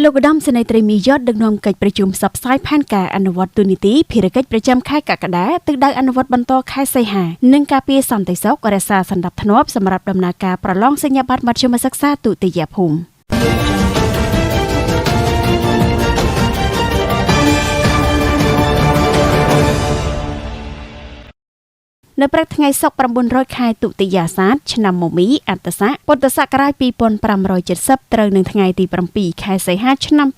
លោកឧត្តមសេនីយ៍ត្រីមីយត់ដឹកនាំកិច្ចប្រជុំផ្សព្វផ្សាយផែនការអនុវត្តទូនីតិភារកិច្ចប្រចាំខែកក្កដាទិសដៅអនុវត្តបន្តខែសីហានិងការពារសន្តិសុខរក្សាសណ្ដាប់ធ្នាប់សម្រាប់ដំណើរការប្រឡងសញ្ញាបត្រមធ្យមសិក្សាទុតិយភូមិនៅព្រឹកថ្ងៃសុក្រ 900 ខែទុតិយាសាទឆ្នាំមមីអត្តស័កពុទ្ធសករាជ 2570 ត្រូវនឹងថ្ងៃទី 7 ខែសីហាឆ្នាំ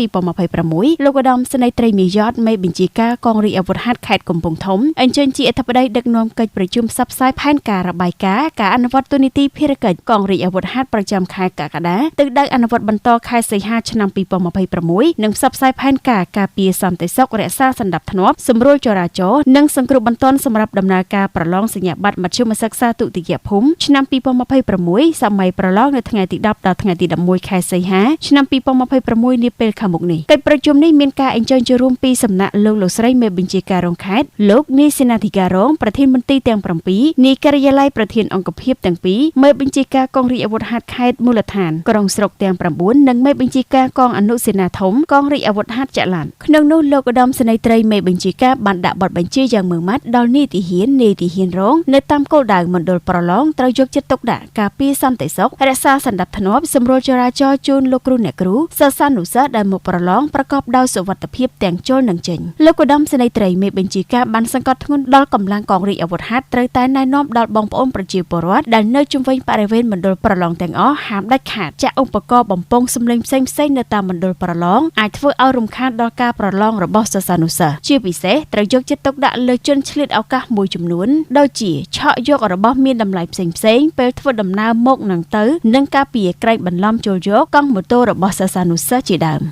2026 លោកឧត្តមសេនីយ៍ត្រីមាយត់មេបញ្ជាការកងរាជអាវុធហត្ថខេត្តកំពង់ធំអញ្ជើញជាអធិបតីដឹកនាំកិច្ចប្រជុំផ្សព្វផ្សាយផែនការរបាយការណ៍ការអនុវត្តទូនីតិភារកិច្ចកងរាជអាវុធហត្ថប្រចាំខែកក្កដាទិសដៅអនុវត្តបន្តខែសីហាឆ្នាំ 2026 និងផ្សព្វផ្សាយផែនការការពារសន្តិសុខរក្សាសណ្ដាប់ធ្នាប់សម្រួលចរាចរណ៍និងសង្គ្រោះបន្ទាន់សម្រាប់ដំណើរការប្រឡងសញ្ញាបត្រមធ្យមសិក្សាទុតិយភូមិឆ្នាំ 2026 សម័យប្រឡងនៅថ្ងៃទី 10 ដល់ថ្ងៃទី 11 ខែសីហាឆ្នាំ 2026 នាពេលខាងមុខនេះកិច្ចប្រជុំនេះមានការអញ្ជើញចូលរួមពីសំណាក់លោកស្រីមេបញ្ជាការរងខេត្តលោកនាយសេនាធិការរងប្រធានមន្ទីរទាំង 7 នាយការិយាល័យប្រធានអង្គភិបទាំង 2 មេបញ្ជាការកងរាជអាវុធហត្ថខេត្តមូលដ្ឋានក្រុងស្រុកទាំង 9 និងមេបញ្ជាការកងអនុសេនាធំកងរាជអាវុធហត្ថចល័តក្នុងនោះលោកឧត្តមសេនីយ៍ត្រីមេបញ្ជាការបានដាក់បទបញ្ជាយ៉ាងម៉ឺងម៉ាត់ដល់នាយទាហានរងនៅតាមគោលដៅមណ្ឌលប្រឡងត្រូវយកចិត្តទុកដាក់ការពារសន្តិសុខរក្សាសណ្ដាប់ធ្នាប់សម្រួលចរាចរណ៍ជូនលោកគ្រូអ្នកគ្រូសិស្សានុសិស្សដែលមកប្រឡងប្រកបដោយសុវត្ថិភាពទាំងចូលនិងចេញលោកឧត្តមសេនីយ៍ត្រីមេបញ្ជាការបានសង្កត់ធ្ងន់ដល់កម្លាំងកងរាជអាវុធហត្ថត្រូវតែណែនាំដល់បងប្អូនប្រជាពលរដ្ឋដែលនៅជុំវិញបរិវេណមណ្ឌលប្រឡងទាំងអស់ហាមដាច់ខាតចាក់ឧបករណ៍បំពងសំឡេងផ្សេងៗនៅតាមមណ្ឌលប្រឡងអាចធ្វើឲ្យរំខានដល់ការប្រឡងរបស់សិស្សានុសិស្សជាពិសេសត្រូវយកចិត្តទុកដាក់លើជនឆ្លៀតឱកាសមួយចំនួនដូចជាឆក់យករបស់មានតម្លៃផ្សេងៗពេលធ្វើដំណើរមកនឹងទៅនិងការពារក្រែងបន្លំចូលយកកង់ម៉ូតូរបស់សិស្សានុសិស្សជាដើម